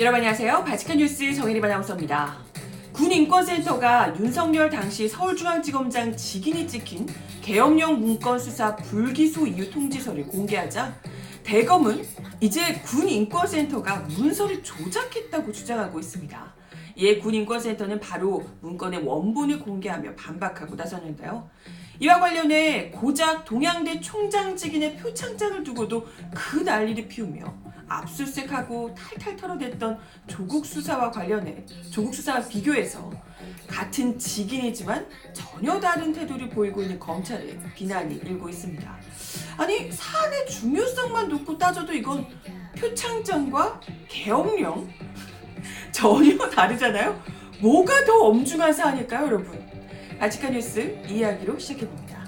여러분 안녕하세요. 바치칸 뉴스 정혜림 아나운서입니다. 군인권센터가 윤석열 당시 서울중앙지검장 직인이 찍힌 계엄령 문건 수사 불기소 이유 통지서를 공개하자 대검은 이제 군인권센터가 문서를 조작했다고 주장하고 있습니다. 이에 군인권센터는 바로 문건의 원본을 공개하며 반박하고 나섰는데요. 이와 관련해 고작 동양대 총장 직인의 표창장을 두고도 그 난리를 피우며 압수수색하고 탈탈 털어댔던 조국 수사와 비교해서 같은 직인이지만 전혀 다른 태도를 보이고 있는 검찰에 비난이 일고 있습니다. 아니 사안의 중요성만 놓고 따져도 이건 표창장과 계엄령 전혀 다르잖아요. 뭐가 더 엄중한 사안일까요, 여러분? 바치칸 뉴스 이야기로 시작해봅니다.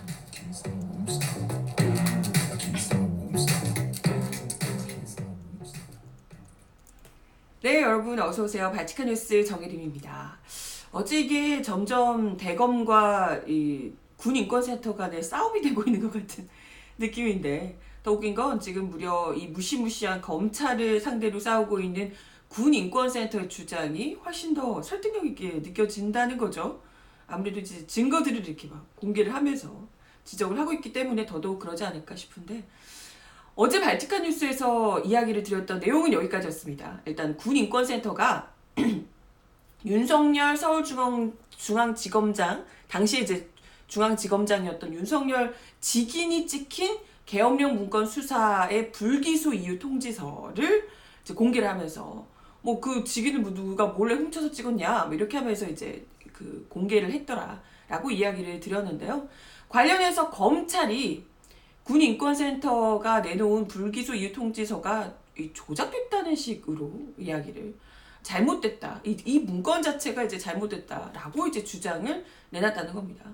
네, 여러분 어서오세요. 바치칸 뉴스 정혜림입니다. 어제 이게 점점 대검과 이 군인권센터 간의 싸움이 되고 있는 것 같은 느낌인데, 더 웃긴 건 지금 무려 이 무시무시한 검찰을 상대로 싸우고 있는 군인권센터의 주장이 훨씬 더 설득력 있게 느껴진다는 거죠. 아무래도 이제 증거들을 이렇게 막 공개를 하면서 지적을 하고 있기 때문에 더더욱 그러지 않을까 싶은데, 어제 발티칸 뉴스에서 이야기를 드렸던 내용은 여기까지였습니다. 일단 군인권센터가 윤석열 서울중앙지검장, 당시 이제 중앙지검장이었던 윤석열 직인이 찍힌 계엄령 문건 수사의 불기소 이유 통지서를 이제 공개를 하면서 뭐 그 직인을 누가 몰래 훔쳐서 찍었냐 뭐 이렇게 하면서 이제 그 공개를 했더라라고 이야기를 드렸는데요. 관련해서 검찰이 군인권센터가 내놓은 불기소 이유 통지서가 조작됐다는 식으로 이야기를 잘못됐다. 이 문건 자체가 이제 잘못됐다라고 이제 주장을 내놨다는 겁니다.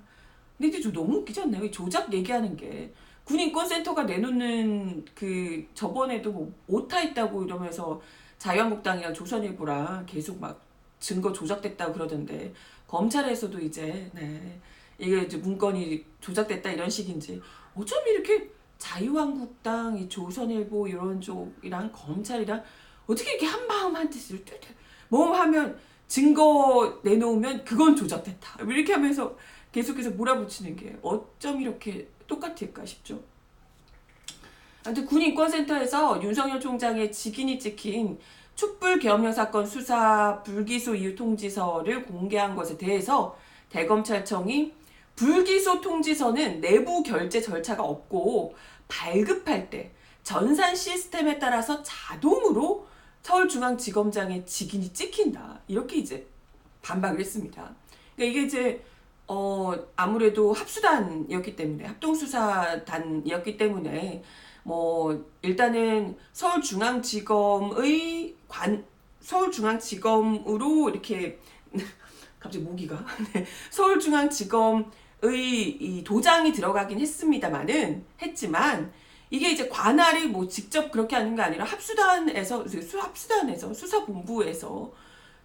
근데 이제 너무 웃기지 않나요? 이 조작 얘기하는 게 군인권센터가 내놓는 그 저번에도 뭐 오타 있다고 이러면서 자유한국당이랑 조선일보랑 계속 막 증거 조작됐다고 그러던데, 검찰에서도 이제 이게 이제 문건이 조작됐다 이런 식인지 어쩜 이렇게 자유한국당, 이 조선일보 이런 쪽이랑 검찰이랑 어떻게 이렇게 한마음 한뜻을 뭐 하면 증거 내놓으면 그건 조작됐다 이렇게 하면서 계속해서 몰아붙이는 게 어쩜 이렇게 똑같을까 싶죠. 아무튼 군인권센터에서 윤석열 총장의 직인이 찍힌 촛불 계엄령 사건 수사 불기소 이유 통지서를 공개한 것에 대해서 대검찰청이 불기소 통지서는 내부 결제 절차가 없고 발급할 때 전산 시스템에 따라서 자동으로 서울중앙지검장의 직인이 찍힌다, 이렇게 이제 반박을 했습니다. 그러니까 이게 이제 아무래도 합수단이었기 때문에, 합동수사단이었기 때문에 뭐 일단은 서울중앙지검으로 이렇게 갑자기 모기가 서울중앙지검의 이 도장이 들어가긴 했지만 이게 이제 관할이 뭐 직접 그렇게 하는 게 아니라 합수단에서 수사본부에서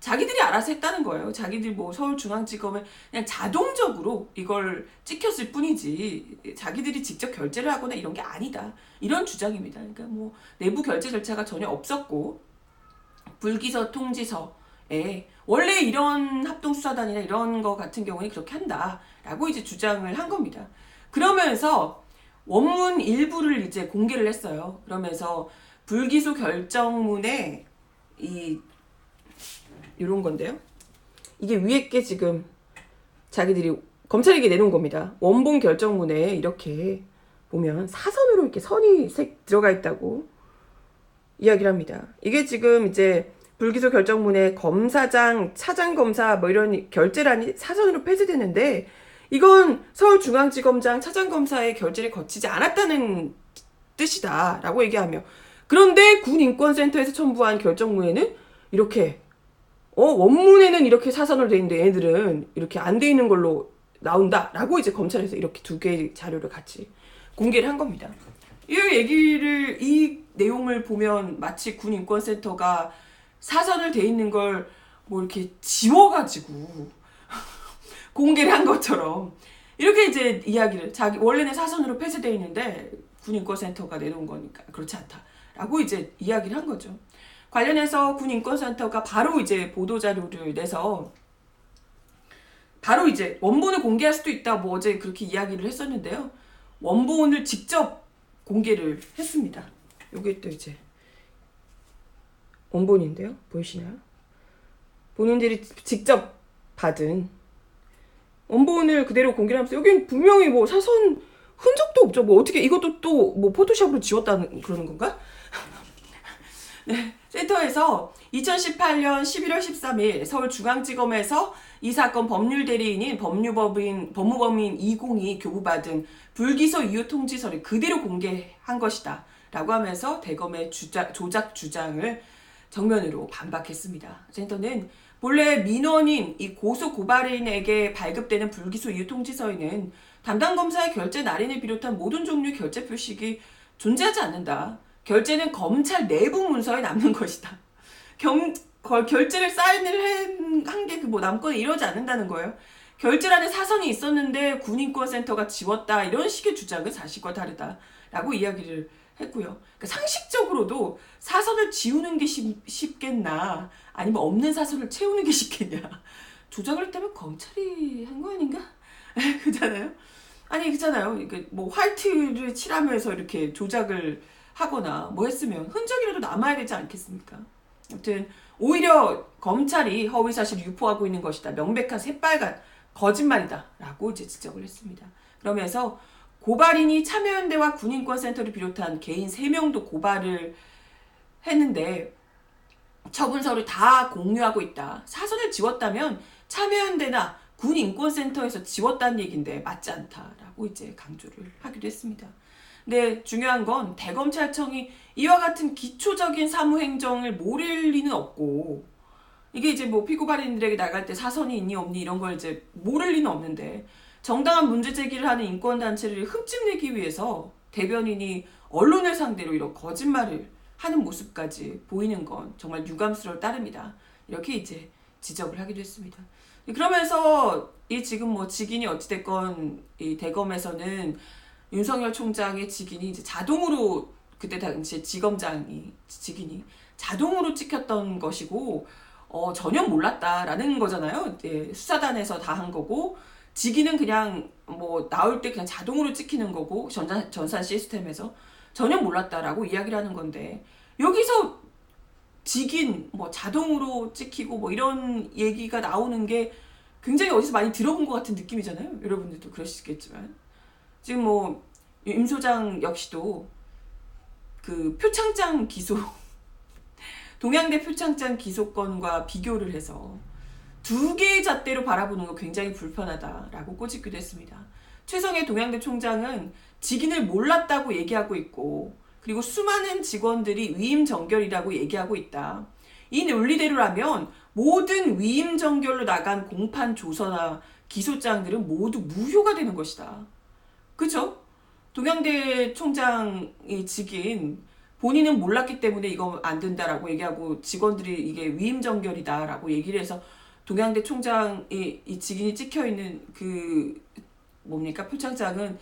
자기들이 알아서 했다는 거예요. 자기들 뭐 서울중앙지검에 그냥 자동적으로 이걸 찍혔을 뿐이지 자기들이 직접 결제를 하거나 이런 게 아니다, 이런 주장입니다. 그러니까 뭐 내부 결제 절차가 전혀 없었고 불기소 통지서에 원래 이런 합동수사단이나 이런 거 같은 경우는 그렇게 한다라고 이제 주장을 한 겁니다. 그러면서 원문 일부를 이제 공개를 했어요. 그러면서 불기소 결정문에 이런 건데요. 이게 위에 게 지금 검찰에게 내놓은 겁니다. 원본 결정문에 이렇게 보면 사선으로 이렇게 선이 들어가 있다고 이야기를 합니다. 이게 지금 이제 불기소 결정문에 검사장, 차장검사 뭐 이런 결재란이 사선으로 폐쇄되는데, 이건 서울중앙지검장 차장검사의 결재를 거치지 않았다는 뜻이다 라고 얘기하며, 그런데 군인권센터에서 첨부한 결정문에는 이렇게 원문에는 이렇게 사선으로 돼 있는데 얘네들은 이렇게 안 돼 있는 걸로 나온다 라고 이제 검찰에서 이렇게 두 개의 자료를 같이 공개를 한 겁니다. 이 내용을 보면 마치 군인권센터가 사선을 돼 있는 걸 뭐 이렇게 지워가지고 공개를 한 것처럼 이렇게 이제 이야기를, 원래는 사선으로 폐쇄되어 있는데 군인권센터가 내놓은 거니까 그렇지 않다라고 이제 이야기를 한 거죠. 관련해서 군인권센터가 바로 이제 보도자료를 내서 바로 이제 원본을 공개할 수도 있다 뭐 어제 그렇게 이야기를 했었는데요. 원본을 직접 공개를 했습니다. 요게 또 이제 원본인데요. 보이시나요? 본인들이 직접 받은 원본을 그대로 공개를 하면서 여긴 분명히 뭐 사선 흔적도 없죠. 뭐 어떻게 이것도 또 뭐 포토샵으로 지웠다는 그러는 건가? 네, 센터에서 2018년 11월 13일 서울중앙지검에서 이 사건 법률대리인인 법무법인 202 교부받은 불기소 이유 통지서를 그대로 공개한 것이다 라고 하면서 대검의 조작 주장을 정면으로 반박했습니다. 센터는 본래 민원인 이 고소 고발인에게 발급되는 불기소 이유 통지서에는 담당 검사의 결재 날인을 비롯한 모든 종류의 결재 표식이 존재하지 않는다. 결재는 검찰 내부 문서에 남는 것이다. 결재를 사인을 한 게 뭐 남거나 이러지 않는다는 거예요. 결재라는 사선이 있었는데 군인권센터가 지웠다. 이런 식의 주장은 사실과 다르다라고 이야기를 했고요. 그러니까 상식적으로도 사선을 지우는 게 쉽겠나 아니면 없는 사선을 채우는 게 쉽겠냐. 조작을 했다면 검찰이 한 거 아닌가? 그잖아요. 아니 그렇잖아요. 뭐 화이트를 칠하면서 이렇게 조작을 하거나 뭐 했으면 흔적이라도 남아야 되지 않겠습니까? 아무튼 오히려 검찰이 허위사실을 유포하고 있는 것이다. 명백한 새빨간 거짓말이다. 라고 이제 지적을 했습니다. 그러면서 고발인이 참여연대와 군인권센터를 비롯한 개인 3명도 고발을 했는데 처분서를 다 공유하고 있다. 사선을 지웠다면 참여연대나 군인권센터에서 지웠다는 얘기인데 맞지 않다라고 이제 강조를 하기도 했습니다. 근데 중요한 건 대검찰청이 이와 같은 기초적인 사무행정을 모를 리는 없고 이게 이제 뭐 피고발인들에게 나갈 때 사선이 있니 없니 이런 걸 이제 모를 리는 없는데 정당한 문제 제기를 하는 인권단체를 흠집내기 위해서 대변인이 언론을 상대로 이런 거짓말을 하는 모습까지 보이는 건 정말 유감스러울 따름이다. 이렇게 이제 지적을 하기도 했습니다. 그러면서 이 지금 뭐 직인이 어찌됐건 이 대검에서는 윤석열 총장의 직인이 이제 자동으로 그때 당시에 직인이 자동으로 찍혔던 것이고 전혀 몰랐다라는 거잖아요. 예, 수사단에서 다 한 거고 직인은 그냥 뭐 나올 때 그냥 자동으로 찍히는 거고 전산 시스템에서 전혀 몰랐다라고 이야기를 하는 건데 여기서 직인 뭐 자동으로 찍히고 뭐 이런 얘기가 나오는 게 굉장히 어디서 많이 들어본 것 같은 느낌이잖아요. 여러분들도 그러시겠지만 지금 뭐 임 소장 역시도 그 표창장 기소 동양대 표창장 기소건과 비교를 해서 두 개의 잣대로 바라보는 거 굉장히 불편하다라고 꼬집기도 했습니다. 최성해 동양대 총장은 직인을 몰랐다고 얘기하고 있고 그리고 수많은 직원들이 위임정결이라고 얘기하고 있다. 이 논리대로라면 모든 위임정결로 나간 공판 조서나 기소장들은 모두 무효가 되는 것이다. 그쵸? 동양대 총장이 직인 본인은 몰랐기 때문에 이거 안 된다라고 얘기하고 직원들이 이게 위임정결이다라고 얘기를 해서 동양대 총장이 이 직인이 찍혀있는 그 뭡니까 표창장은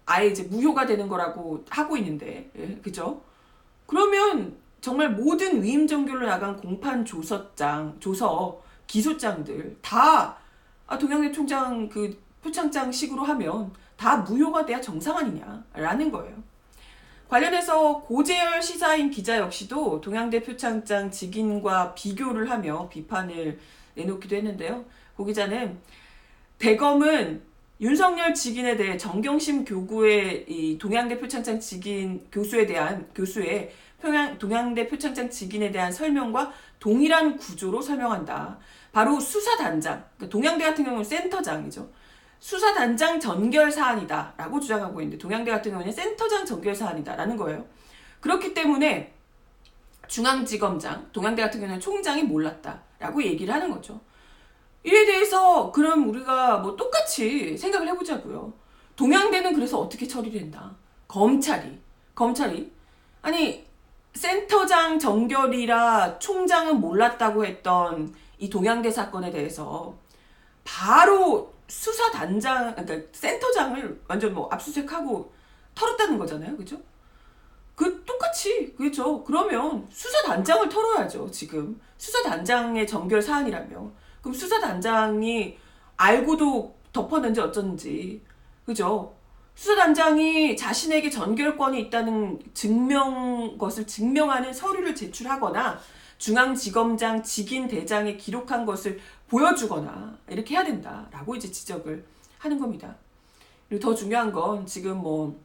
아예 이제 무효가 되는 거라고 하고 있는데 그죠? 그러면 정말 모든 위임정결로 나간 공판 조서, 기소장들 다 동양대 총장 그 표창장식으로 하면 다 무효가 돼야 정상 아니냐라는 거예요. 관련해서 고재열 시사인 기자 역시도 동양대 표창장 직인과 비교를 하며 비판을 내놓기도 했는데요. 고 기자는 대검은 윤석열 직인에 대해 정경심 교구의 이 동양대 표창장 직인 교수의 동양대 표창장 직인에 대한 설명과 동일한 구조로 설명한다. 바로 수사단장, 그러니까 동양대 같은 경우는 센터장이죠. 수사단장 전결 사안이다 라고 주장하고 있는데 동양대 같은 경우는 센터장 전결 사안이다 라는 거예요. 그렇기 때문에 중앙지검장, 동양대 같은 경우는 총장이 몰랐다 라고 얘기를 하는 거죠. 이에 대해서 그럼 우리가 뭐 똑같이 생각을 해보자고요. 동양대는 그래서 어떻게 처리를 했나? 검찰이 아니 센터장 전결이라 총장은 몰랐다고 했던 이 동양대 사건에 대해서 바로 수사단장, 그러니까 센터장을 완전 뭐 압수수색하고 털었다는 거잖아요. 그죠? 그 똑같이 그렇지. 그렇죠. 그러면 수사단장을 털어야죠. 지금 수사단장의 전결 사안이라며. 그럼 수사단장이 알고도 덮었는지 어쩐지. 그죠? 수사단장이 자신에게 전결권이 있다는 것을 증명하는 서류를 제출하거나 중앙지검장 직인 대장에 기록한 것을 보여주거나 이렇게 해야 된다라고 이제 지적을 하는 겁니다. 그리고 더 중요한 건 지금 뭐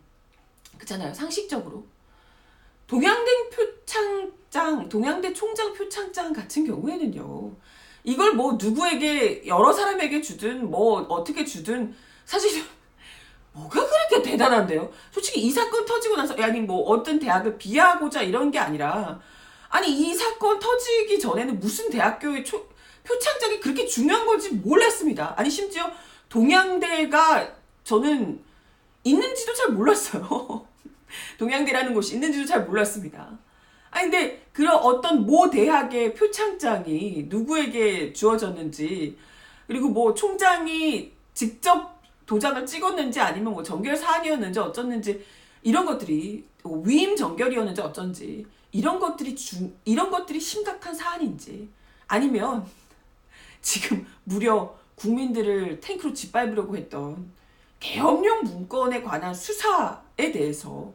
그렇잖아요. 상식적으로 동양대 총장 표창장 같은 경우에는요. 이걸 뭐 누구에게 여러 사람에게 주든 뭐 어떻게 주든 사실 뭐가 그렇게 대단한데요? 솔직히 이 사건 터지고 나서 아니 뭐 어떤 대학을 비하하고자 이런 게 아니라 아니 이 사건 터지기 전에는 무슨 대학교의 표창장이 그렇게 중요한 건지 몰랐습니다. 아니 심지어 동양대가 저는 있는지도 잘 몰랐어요. 동양대라는 곳이 있는지도 잘 몰랐습니다. 아니 근데 그런 어떤 모 대학의 표창장이 누구에게 주어졌는지 그리고 뭐 총장이 직접 도장을 찍었는지 아니면 뭐 정결 사안이었는지 어쩌는지 이런 것들이 위임 정결이었는지 어쩐지 이런 것들이 심각한 사안인지 아니면 지금 무려 국민들을 탱크로 짓밟으려고 했던 계엄령 문건에 관한 수사에 대해서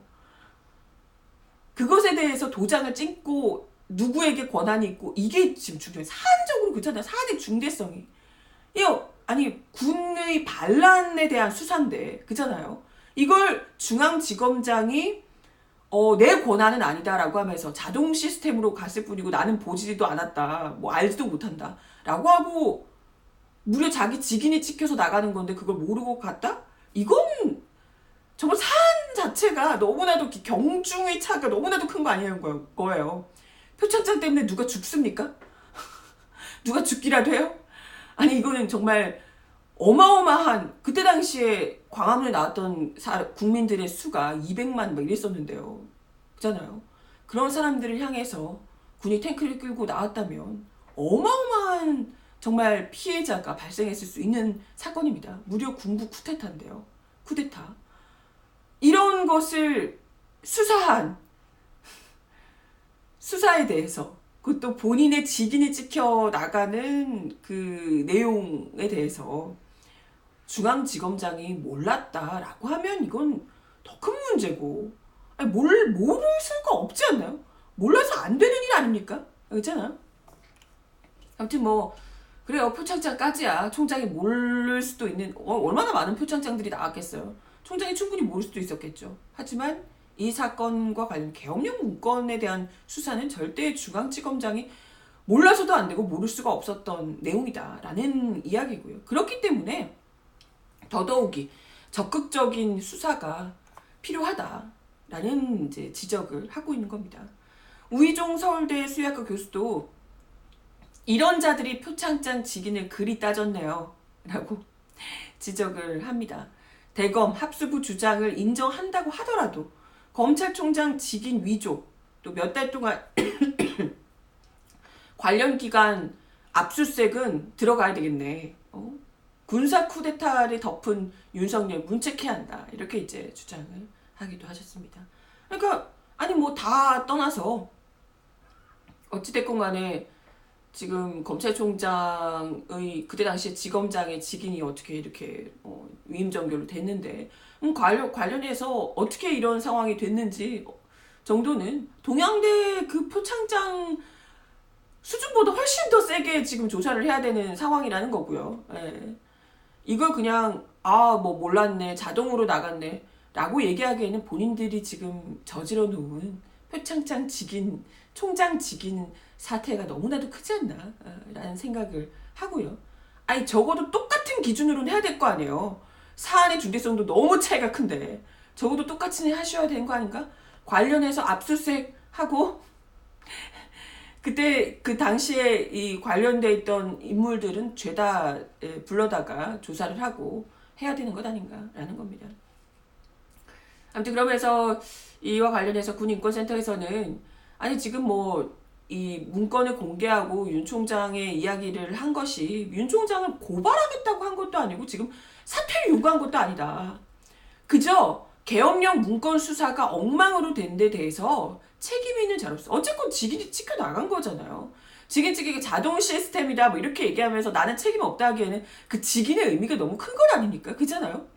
그것에 대해서 도장을 찍고 누구에게 권한이 있고 이게 지금 중요해. 사안적으로 그렇잖아요. 사안의 중대성이. 아니 군의 반란에 대한 수사인데 그잖아요. 이걸 중앙지검장이 내 권한은 아니다라고 하면서 자동 시스템으로 갔을 뿐이고 나는 보지도 않았다. 뭐 알지도 못한다. 라고 하고 무려 자기 직인이 찍혀서 나가는 건데 그걸 모르고 갔다? 이건 정말 사안 자체가 너무나도 경중의 차가 너무나도 큰 거 아니냐는 거예요. 표창장 때문에 누가 죽습니까? 누가 죽기라도 해요? 아니 이거는 정말 어마어마한 그때 당시에 광화문에 나왔던 국민들의 수가 200만 막 이랬었는데요. 그잖아요. 그런 사람들을 향해서 군이 탱크를 끌고 나왔다면 어마어마한 정말 피해자가 발생했을 수 있는 사건입니다. 무려 군부 쿠데타인데요. 쿠데타. 이런 것을 수사에 대해서 그것도 본인의 직인이 찍혀 나가는 그 내용에 대해서 중앙지검장이 몰랐다라고 하면 이건 더 큰 문제고 아니 모를 수가 없지 않나요? 몰라서 안 되는 일 아닙니까? 그렇잖아. 아무튼 뭐 그래요. 표창장까지야 총장이 모를 수도 있는 얼마나 많은 표창장들이 나왔겠어요. 총장이 충분히 모를 수도 있었겠죠. 하지만 이 사건과 관련 계엄령 문건에 대한 수사는 절대 중앙지검장이 몰라서도 안 되고 모를 수가 없었던 내용이다라는 이야기고요. 그렇기 때문에 더더욱이 적극적인 수사가 필요하다라는 이제 지적을 하고 있는 겁니다. 우희종 서울대 수의학과 교수도 이런 자들이 표창장 직인을 그리 따졌네요. 라고 지적을 합니다. 대검 합수부 주장을 인정한다고 하더라도 검찰총장 직인 위조 또 몇 달 동안 관련 기관 압수수색은 들어가야 되겠네. 군사 쿠데타를 덮은 윤석열 문책해야 한다. 이렇게 이제 주장을 하기도 하셨습니다. 그러니까 아니 뭐 다 떠나서 어찌됐건 간에 지금 검찰총장의 그때 당시에 지검장의 직인이 어떻게 이렇게 위임전결로 됐는데 관련해서 어떻게 이런 상황이 됐는지 정도는 동양대 그 표창장 수준보다 훨씬 더 세게 지금 조사를 해야 되는 상황이라는 거고요. 예. 이걸 그냥 뭐 몰랐네 자동으로 나갔네 라고 얘기하기에는 본인들이 지금 저질러 놓은 표창장 직인 총장 직인 사태가 너무나도 크지 않나 라는 생각을 하고요. 아니 적어도 똑같은 기준으로는 해야 될 거 아니에요. 사안의 중대성도 너무 차이가 큰데 적어도 똑같이 하셔야 되는 거 아닌가? 관련해서 압수수색하고 그때 그 당시에 이 관련돼 있던 인물들은 죄다 불러다가 조사를 하고 해야 되는 것 아닌가라는 겁니다. 아무튼 그러면서 이와 관련해서 군인권센터에서는 아니 지금 뭐 이 문건을 공개하고 윤 총장의 이야기를 한 것이 윤 총장을 고발하겠다고 한 것도 아니고 지금 사퇴를 요구한 것도 아니다. 그저 계엄령 문건 수사가 엉망으로 된 데 대해서 책임 있는 자료서 어쨌건 직인이 찍혀 나간 거잖아요. 직인 찍기가 자동 시스템이다 뭐 이렇게 얘기하면서 나는 책임 없다 하기에는 그 직인의 의미가 너무 큰 건 아니니까. 그잖아요.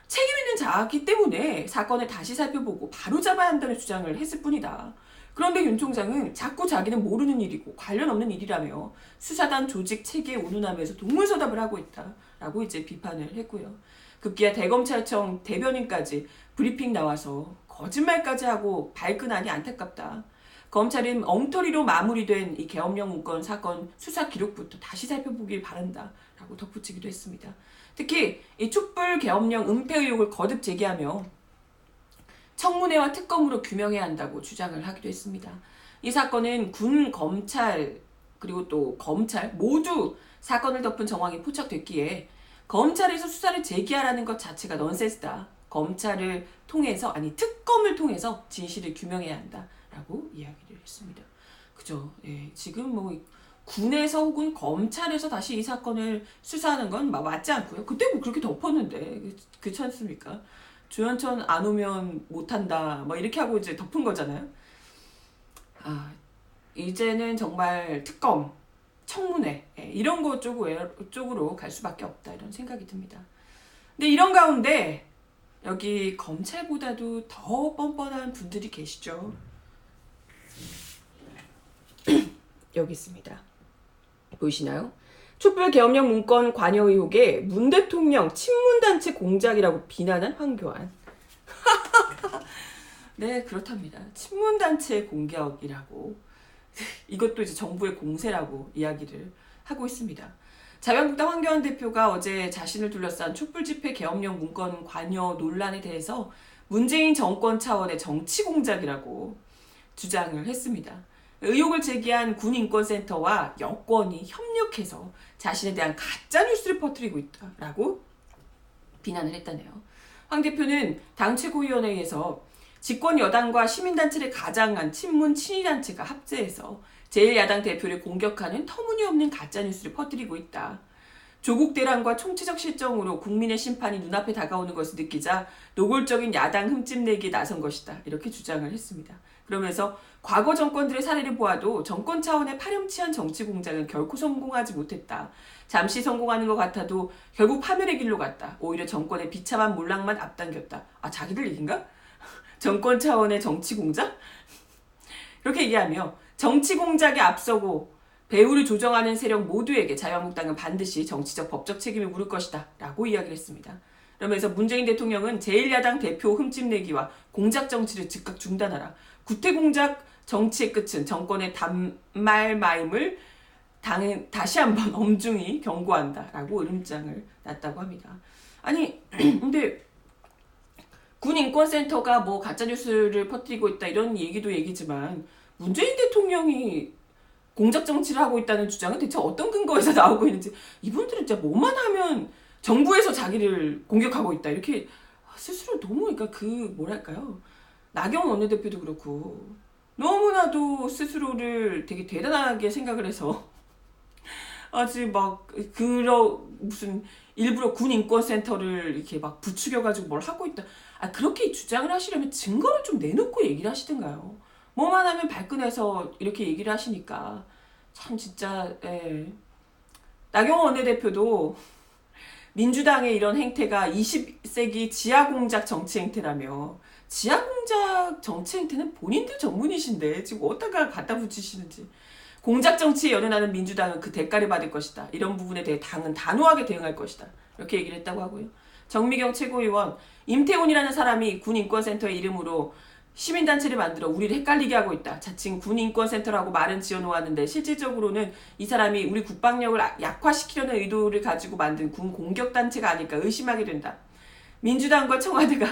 책임 있는 자기 때문에 사건을 다시 살펴보고 바로 잡아야 한다는 주장을 했을 뿐이다. 그런데 윤 총장은 자꾸 자기는 모르는 일이고 관련 없는 일이라며 수사단 조직 체계에 운운하면서 동문서답을 하고 있다라고 이제 비판을 했고요. 급기야 대검찰청 대변인까지 브리핑 나와서 거짓말까지 하고 발끈하니 안타깝다. 검찰은 엉터리로 마무리된 이 계엄령 문건 사건 수사 기록부터 다시 살펴보길 바란다 라고 덧붙이기도 했습니다. 특히 이 촛불 계엄령 은폐 의혹을 거듭 제기하며 청문회와 특검으로 규명해야 한다고 주장을 하기도 했습니다. 이 사건은 군, 검찰, 그리고 또 검찰 모두 사건을 덮은 정황이 포착됐기에 검찰에서 수사를 제기하라는 것 자체가 넌센스다. 검찰을 통해서, 아니 특검을 통해서 진실을 규명해야 한다라고 이야기를 했습니다. 그죠? 예, 지금 뭐 군에서 혹은 검찰에서 다시 이 사건을 수사하는 건 맞지 않고요. 그때 뭐 그렇게 덮었는데 그렇지 않습니까? 조현천 안 오면 못한다 뭐 이렇게 하고 이제 덮은 거잖아요. 이제는 정말 특검, 청문회 이런 거 쪽으로 갈 수밖에 없다 이런 생각이 듭니다. 근데 이런 가운데 여기 검찰보다도 더 뻔뻔한 분들이 계시죠. 여기 있습니다. 보이시나요? 촛불 계엄령 문건 관여 의혹에 문 대통령 친문단체 공작이라고 비난한 황교안. 네, 그렇답니다. 친문단체 공격이라고. 이것도 이제 정부의 공세라고 이야기를 하고 있습니다. 자유한국당 황교안 대표가 어제 자신을 둘러싼 촛불 집회 계엄령 문건 관여 논란에 대해서 문재인 정권 차원의 정치 공작이라고 주장을 했습니다. 의혹을 제기한 군인권센터와 여권이 협력해서 자신에 대한 가짜뉴스를 퍼뜨리고 있다라고 비난을 했다네요. 황 대표는 당 최고위원회에서 집권 여당과 시민단체를 가장한 친문 친위단체가 합세해서 제1야당 대표를 공격하는 터무니없는 가짜뉴스를 퍼뜨리고 있다. 조국 대란과 총체적 실정으로 국민의 심판이 눈앞에 다가오는 것을 느끼자 노골적인 야당 흠집내기에 나선 것이다. 이렇게 주장을 했습니다. 그러면서 과거 정권들의 사례를 보아도 정권 차원의 파렴치한 정치 공작은 결코 성공하지 못했다. 잠시 성공하는 것 같아도 결국 파멸의 길로 갔다. 오히려 정권의 비참한 몰락만 앞당겼다. 자기들 얘기인가? 정권 차원의 정치 공작? 이렇게 얘기하며 정치 공작에 앞서고 배후를 조정하는 세력 모두에게 자유한국당은 반드시 정치적 법적 책임을 물을 것이다 라고 이야기를 했습니다. 그러면서 문재인 대통령은 제1야당 대표 흠집내기와 공작 정치를 즉각 중단하라. 구태공작 정치의 끝은 정권의 단말마임을 다시 한번 엄중히 경고한다 라고 으름장을 놨다고 합니다. 아니 근데 군인권센터가 뭐 가짜뉴스를 퍼뜨리고 있다 이런 얘기지만 문재인 대통령이 공작 정치를 하고 있다는 주장은 대체 어떤 근거에서 나오고 있는지, 이분들은 진짜 뭐만 하면 정부에서 자기를 공격하고 있다 이렇게 스스로 너무, 그러니까 뭐랄까요, 나경원 원내대표도 그렇고 너무나도 스스로를 되게 대단하게 생각을 해서 아직 막 무슨 일부러 군인권센터를 이렇게 막 부추겨가지고 뭘 하고 있다. 그렇게 주장을 하시려면 증거를 좀 내놓고 얘기를 하시든가요. 뭐만 하면 발끈해서 이렇게 얘기를 하시니까 참 진짜. 나경원 원내대표도 민주당의 이런 행태가 20세기 지하공작 정치 행태라며, 지하공작 정치 행태는 본인들 전문이신데 지금 어디다가 갖다 붙이시는지. 공작 정치에 연연하는 민주당은 그 대가를 받을 것이다. 이런 부분에 대해 당은 단호하게 대응할 것이다. 이렇게 얘기를 했다고 하고요. 정미경 최고위원, 임태훈이라는 사람이 군인권센터의 이름으로 시민단체를 만들어 우리를 헷갈리게 하고 있다. 자칭 군인권센터라고 말은 지어놓았는데 실질적으로는 이 사람이 우리 국방력을 약화시키려는 의도를 가지고 만든 군 공격단체가 아닐까 의심하게 된다. 민주당과 청와대가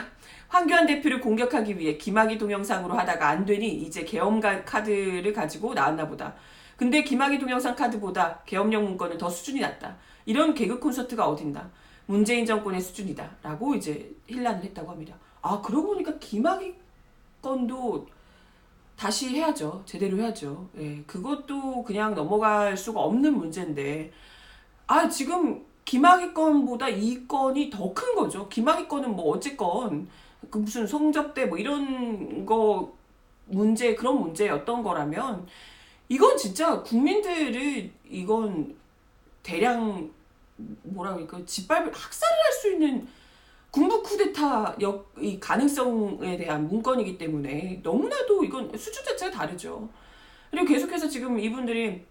황교안 대표를 공격하기 위해 김학의 동영상으로 하다가 안 되니 이제 계엄 카드를 가지고 나왔나 보다. 근데 김학의 동영상 카드보다 계엄령 문건은 더 수준이 낮다. 이런 개그 콘서트가 어딘다. 문재인 정권의 수준이다. 라고 이제 힐난을 했다고 합니다. 그러고 보니까 김학의 건도 다시 해야죠. 제대로 해야죠. 그것도 그냥 넘어갈 수가 없는 문제인데, 지금 김학의 건보다 이 건이 더 큰 거죠. 김학의 건은 뭐 어쨌건 그 무슨 성접대 뭐 이런 거 문제, 그런 문제였던 거라면 이건 진짜 국민들을 이건 대량 뭐라 그럴까 짓밟을 학살을 할 수 있는 군부 쿠데타 이 가능성에 대한 문건이기 때문에 너무나도 이건 수준 자체가 다르죠. 그리고 계속해서 지금 이분들이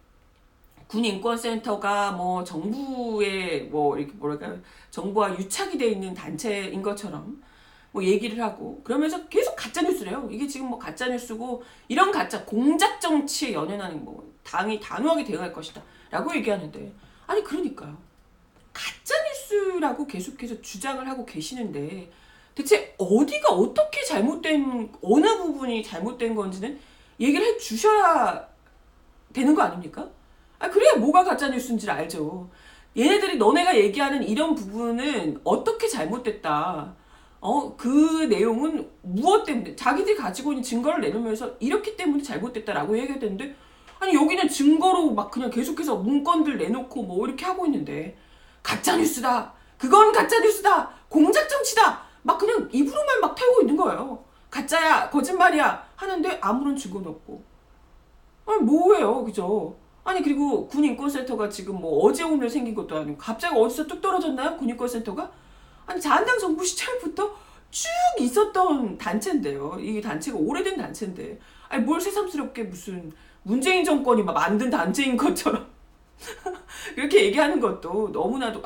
군인권센터가 뭐 정부의 뭐 이렇게 뭐랄까 정부와 유착이 돼 있는 단체인 것처럼 뭐 얘기를 하고 그러면서 계속 가짜 뉴스래요. 이게 지금 뭐 가짜 뉴스고 이런 가짜 공작 정치에 연연하는 뭐 당이 단호하게 대응할 것이다라고 얘기하는데 아니 그러니까요. 가짜 뉴스라고 계속해서 주장을 하고 계시는데 대체 어디가 어떻게 잘못된 어느 부분이 잘못된 건지는 얘기를 해 주셔야 되는 거 아닙니까? 아 그래야 뭐가 가짜 뉴스인지를 알죠. 얘네들이 너네가 얘기하는 이런 부분은 어떻게 잘못됐다. 그 내용은 무엇 때문에 자기들이 가지고 있는 증거를 내놓으면서 이렇기 때문에 잘못됐다라고 얘기해야 되는데 아니 여기는 증거로 막 그냥 계속해서 문건들 내놓고 뭐 이렇게 하고 있는데 가짜뉴스다. 그건 가짜뉴스다. 공작정치다. 막 그냥 입으로만 막 태우고 있는 거예요. 가짜야. 거짓말이야. 하는데 아무런 증거도 없고. 아니 뭐예요. 그죠? 아니 그리고 군인권센터가 지금 뭐 어제 오늘 생긴 것도 아니고 갑자기 어디서 뚝 떨어졌나요? 군인권센터가? 아니 자한당 정부 시절부터 쭉 있었던 단체인데요. 이 단체가 오래된 단체인데 아니 뭘 새삼스럽게 무슨 문재인 정권이 막 만든 단체인 것처럼 그렇게 얘기하는 것도 너무나도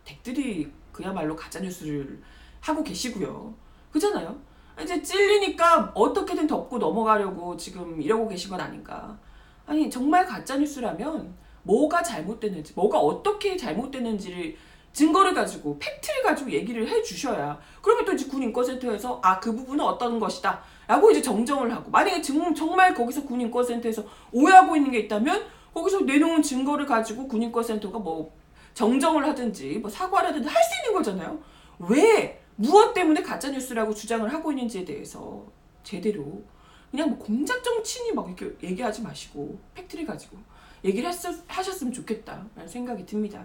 댁들이 그야말로 가짜뉴스를 하고 계시고요. 그잖아요. 이제 찔리니까 어떻게든 덮고 넘어가려고 지금 이러고 계신 건 아닌가. 아니 정말 가짜뉴스라면 뭐가 잘못됐는지 뭐가 어떻게 잘못됐는지를 증거를 가지고 팩트를 가지고 얘기를 해주셔야 그러면 또 이제 군인권센터에서 그 부분은 어떤 것이다 라고 이제 정정을 하고 만약에 정말 거기서 군인권센터에서 오해하고 있는 게 있다면 거기서 내놓은 증거를 가지고 군인권센터가 뭐 정정을 하든지 뭐 사과를 하든지 할 수 있는 거잖아요. 왜 무엇 때문에 가짜뉴스라고 주장을 하고 있는지에 대해서 제대로 그냥 뭐 공작 정치인이 막 이렇게 얘기하지 마시고 팩트를 가지고 얘기를 하셨으면 좋겠다라는 생각이 듭니다.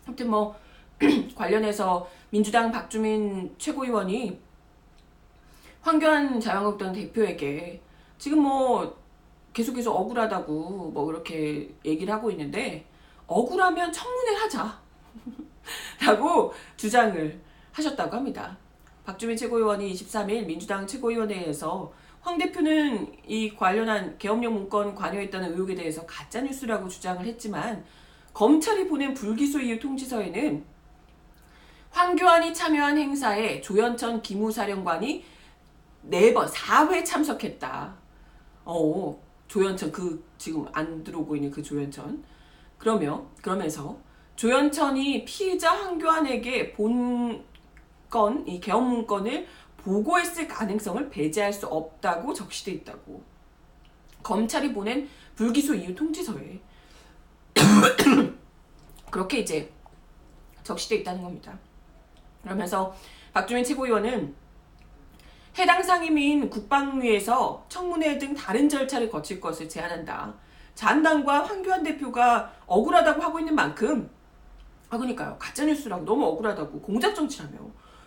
아무튼 뭐 관련해서 민주당 박주민 최고위원이 황교안 자유한국당 대표에게 지금 뭐 계속해서 억울하다고 뭐 그렇게 얘기를 하고 있는데 억울하면 청문회 하자 라고 주장을 하셨다고 합니다. 박주민 최고위원이 23일 민주당 최고위원회에서 황 대표는 이 관련한 계엄령 문건 관여했다는 의혹에 대해서 가짜뉴스라고 주장을 했지만 검찰이 보낸 불기소 이유 통지서에는 황교안이 참여한 행사에 조현천 기무사령관이 4번, 4회 참석했다. 조현천 지금 안 들어오고 있는 그 조현천. 그러면서 조현천이 피의자 황교안에게 본건 이 계엄 문건을 보고했을 가능성을 배제할 수 없다고 적시돼 있다고. 검찰이 보낸 불기소 이유 통지서에 그렇게 이제 적시돼 있다는 겁니다. 그러면서 박주민 최고위원은 해당 상임위인 국방위에서 청문회 등 다른 절차를 거칠 것을 제안한다. 자한당과 황교안 대표가 억울하다고 하고 있는 만큼 그러니까요. 가짜뉴스라고 너무 억울하다고 공작정치라며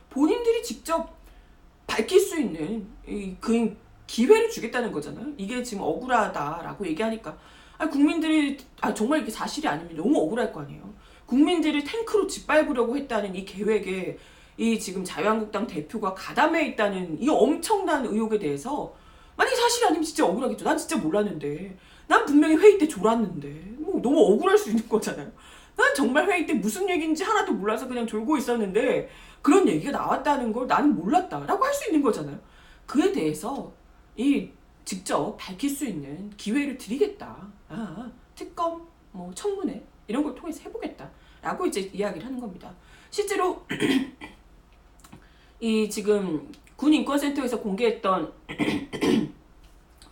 본인들이 직접 밝힐 수 있는 그 기회를 주겠다는 거잖아요. 이게 지금 억울하다라고 얘기하니까 국민들이 정말 이게 사실이 아니면 너무 억울할 거 아니에요. 국민들을 탱크로 짓밟으려고 했다는 이 계획에 이 지금 자유한국당 대표가 가담해 있다는 이 엄청난 의혹에 대해서 만약에 사실이 아니면 진짜 억울하겠죠. 난 진짜 몰랐는데 난 분명히 회의 때 졸았는데 뭐 너무 억울할 수 있는 거잖아요. 난 정말 회의 때 무슨 얘기인지 하나도 몰라서 그냥 졸고 있었는데 그런 얘기가 나왔다는 걸 나는 몰랐다라고 할 수 있는 거잖아요. 그에 대해서 직접 밝힐 수 있는 기회를 드리겠다. 특검, 뭐 청문회 이런 걸 통해서 해보겠다라고 이제 이야기를 하는 겁니다. 실제로 이 지금 군인권센터에서 공개했던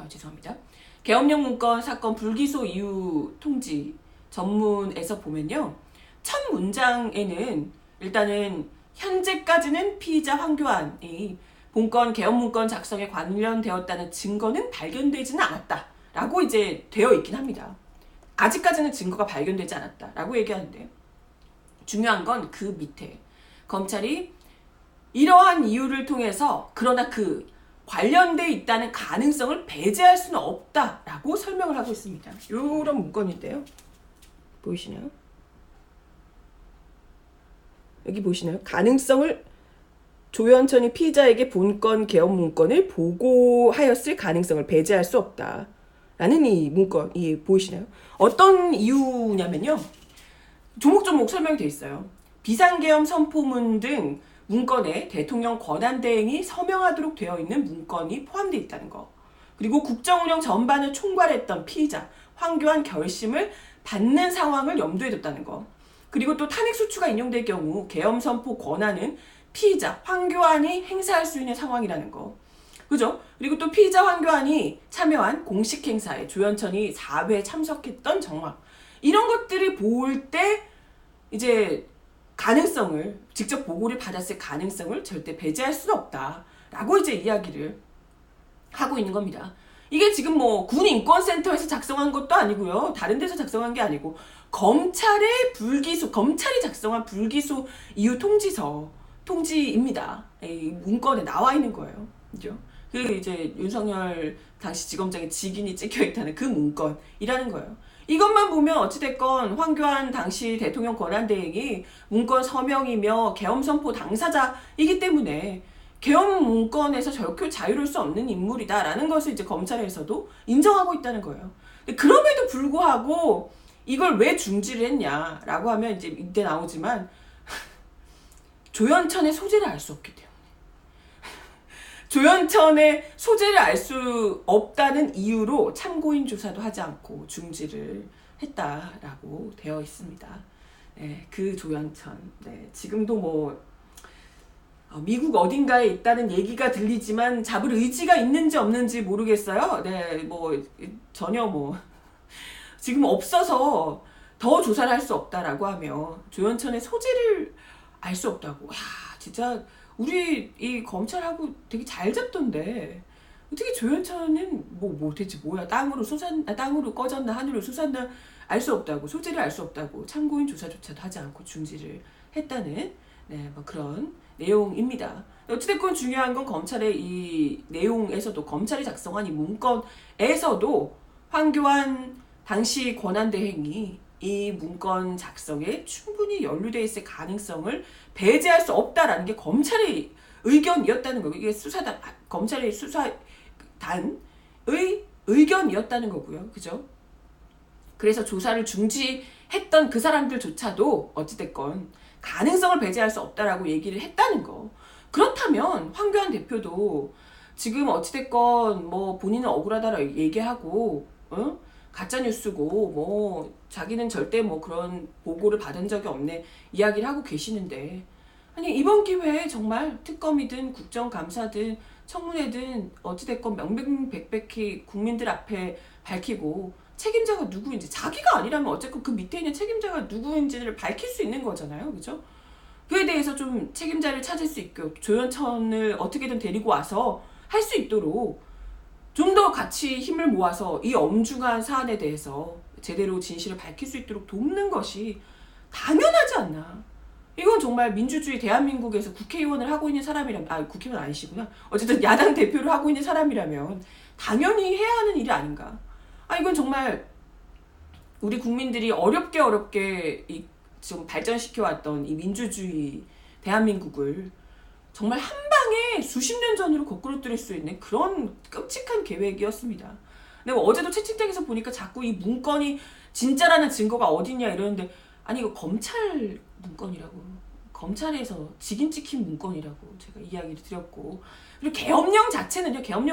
죄송합니다. 계엄령 문건 사건 불기소 이유 통지 전문에서 보면요. 첫 문장에는 일단은 현재까지는 피의자 황교안이 본건 계엄 문건 작성에 관련되었다는 증거는 발견되지는 않았다 라고 이제 되어 있긴 합니다. 아직까지는 증거가 발견되지 않았다 라고 얘기하는데 중요한 건 그 밑에 검찰이 이러한 이유를 통해서 그러나 그 관련돼 있다는 가능성을 배제할 수는 없다라고 설명을 하고 있습니다. 이런 문건인데요. 보이시나요? 여기 보시나요? 가능성을 조현천이 피의자에게 본건 개업 문건을 보고하였을 가능성을 배제할 수 없다. 라는 이 문건, 이 보이시나요? 어떤 이유냐면요. 조목조목 설명되어 있어요. 비상계엄 선포문 등 문건에 대통령 권한대행이 서명하도록 되어 있는 문건이 포함되어 있다는 거. 그리고 국정운영 전반을 총괄했던 피의자 황교안 결심을 받는 상황을 염두에 뒀다는 거. 그리고 또 탄핵소추가 인용될 경우 계엄 선포 권한은 피의자 황교안이 행사할 수 있는 상황이라는 거. 그죠? 그리고 또 피의자 황교안이 참여한 공식 행사에 조현천이 4회 참석했던 정황. 이런 것들을 볼 때 이제 가능성을 직접 보고를 받았을 가능성을 절대 배제할 수는 없다라고 이제 이야기를 하고 있는 겁니다. 이게 지금 뭐 군인권센터에서 작성한 것도 아니고요. 다른 데서 작성한 게 아니고 검찰이 작성한 불기소 이유 통지입니다. 이 문건에 나와 있는 거예요. 그죠? 그 이제 윤석열 당시 지검장의 직인이 찍혀 있다는 그 문건이라는 거예요. 이것만 보면 어찌됐건 황교안 당시 대통령 권한대행이 문건 서명이며 계엄 선포 당사자이기 때문에 계엄 문건에서 절표 자유로울 수 없는 인물이다라는 것을 이제 검찰에서도 인정하고 있다는 거예요. 그럼에도 불구하고 이걸 왜 중지를 했냐라고 하면 이제 이때 나오지만 조현천의 소재를 알 수 없기 때문에 조현천의 소재를 알 수 없다는 이유로 참고인 조사도 하지 않고 중지를 했다라고 되어 있습니다. 네, 그 조현천. 네, 지금도 뭐 미국 어딘가에 있다는 얘기가 들리지만 잡을 의지가 있는지 없는지 모르겠어요. 네, 뭐 전혀 뭐 지금 없어서 더 조사를 할 수 없다라고 하며 조현천의 소재를 알 수 없다고. 와, 진짜 우리 이 검찰하고 되게 잘 잡던데 어떻게 조현천은 뭐 대체 뭐야? 땅으로 꺼졌나 하늘로 솟았나 알 수 없다고, 소재를 알 수 없다고 참고인 조사조차도 하지 않고 중지를 했다는 뭐 그런 내용입니다. 어찌됐건 중요한 건 검찰의 이 내용에서도 검찰이 작성한 이 문건에서도 황교안 당시 권한대행이 이 문건 작성에 충분히 연루되어 있을 가능성을 배제할 수 없다라는 게 검찰의 의견이었다는 거고, 이게 검찰의 수사단의 의견이었다는 거고요. 그죠? 그래서 조사를 중지했던 그 사람들조차도 어찌됐건 가능성을 배제할 수 없다라고 얘기를 했다는 거. 그렇다면 황교안 대표도 지금 어찌됐건 뭐 본인은 억울하다라고 얘기하고 가짜뉴스고 뭐 자기는 절대 뭐 그런 보고를 받은 적이 없네 이야기를 하고 계시는데, 아니 이번 기회에 정말 특검이든 국정감사든 청문회든 어찌됐건 명명백백히 국민들 앞에 밝히고 책임자가 누구인지, 자기가 아니라면 어쨌건 그 밑에 있는 책임자가 누구인지를 밝힐 수 있는 거잖아요. 그죠? 그에 대해서 좀 책임자를 찾을 수 있고 조현천을 어떻게든 데리고 와서 할 수 있도록 좀 더 같이 힘을 모아서 이 엄중한 사안에 대해서 제대로 진실을 밝힐 수 있도록 돕는 것이 당연하지 않나. 이건 정말 민주주의 대한민국에서 국회의원을 하고 있는 사람이라면, 국회의원 아니시구나. 어쨌든 야당 대표를 하고 있는 사람이라면 당연히 해야 하는 일이 아닌가. 이건 정말 우리 국민들이 어렵게 좀 발전시켜왔던 이 민주주의 대한민국을 정말 한 방에 수십 년 전으로 거꾸로 뜨릴 수 있는 그런 끔찍한 계획이었습니다. 근데 어제도 채팅창에서 보니까 자꾸 이 문건이 진짜라는 증거가 어딨냐 이러는데, 아니 이거 검찰 문건이라고, 검찰에서 직인 찍힌 문건이라고 제가 이야기를 드렸고, 그리고 계엄령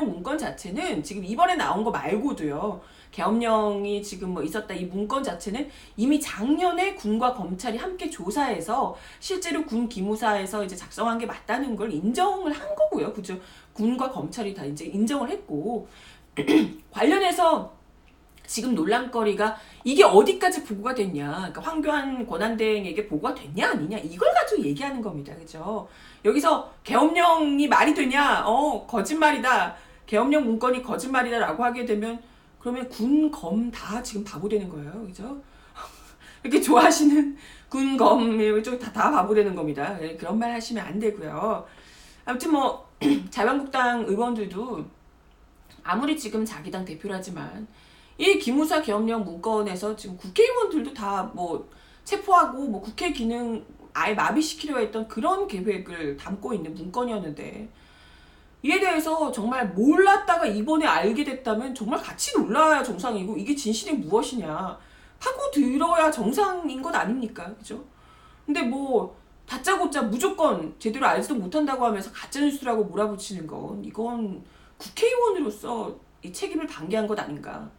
문건 자체는 지금 이번에 나온 거 말고도요, 계엄령이 지금 뭐 있었다 이 문건 자체는 이미 작년에 군과 검찰이 함께 조사해서 실제로 군 기무사에서 이제 작성한 게 맞다는 걸 인정을 한 거고요. 그죠? 군과 검찰이 다 이제 인정을 했고 관련해서 지금 논란거리가 이게 어디까지 보고가 됐냐, 그러니까 황교안 권한대행에게 보고가 됐냐 아니냐 이걸 가지고 얘기하는 겁니다. 그죠? 여기서 계엄령이 말이 되냐, 거짓말이다, 계엄령 문건이 거짓말이다라고 하게 되면 그러면 군, 검 다 지금 바보 되는 거예요. 그죠? 이렇게 좋아하시는 군, 검 이쪽 다 바보 되는 겁니다. 그런 말 하시면 안 되고요. 아무튼 뭐 자유한국당 의원들도 아무리 지금 자기 당 대표라지만 이 기무사 계엄령 문건에서 지금 국회의원들도 다 뭐 체포하고 뭐 국회 기능 아예 마비시키려 했던 그런 계획을 담고 있는 문건이었는데, 이에 대해서 정말 몰랐다가 이번에 알게 됐다면 정말 같이 놀라야 정상이고, 이게 진실이 무엇이냐 하고 들어야 정상인 것 아닙니까? 그죠? 근데 뭐 다짜고짜 무조건 제대로 알지도 못한다고 하면서 가짜뉴스라고 몰아붙이는 건, 이건 국회의원으로서 이 책임을 방기한 것 아닌가?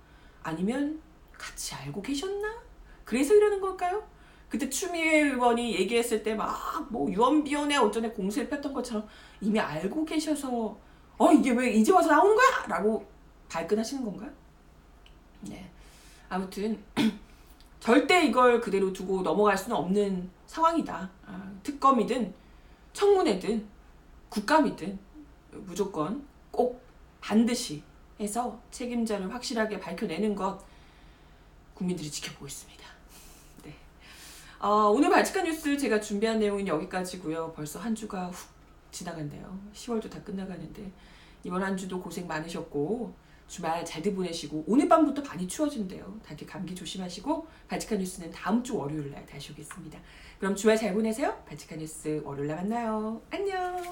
아니면 같이 알고 계셨나? 그래서 이러는 걸까요? 그때 추미애 의원이 얘기했을 때 막 뭐 유언비어네 어쩌네 공세를 폈던 것처럼 이미 알고 계셔서 이게 왜 이제 와서 나오는 거야? 라고 발끈하시는 건가요? 네. 아무튼 절대 이걸 그대로 두고 넘어갈 수는 없는 상황이다. 특검이든 청문회든 국감이든 무조건 꼭 반드시 해서 책임자를 확실하게 밝혀내는 것, 국민들이 지켜보고 있습니다. 네. 오늘 발칙한 뉴스 제가 준비한 내용은 여기까지고요. 벌써 한 주가 훅 지나갔네요. 10월도 다 끝나가는데 이번 한 주도 고생 많으셨고 주말 잘들 보내시고, 오늘 밤부터 많이 추워진대요. 다들 감기 조심하시고, 발칙한 뉴스는 다음 주 월요일날 다시 오겠습니다. 그럼 주말 잘 보내세요. 발칙한 뉴스 월요일날 만나요. 안녕.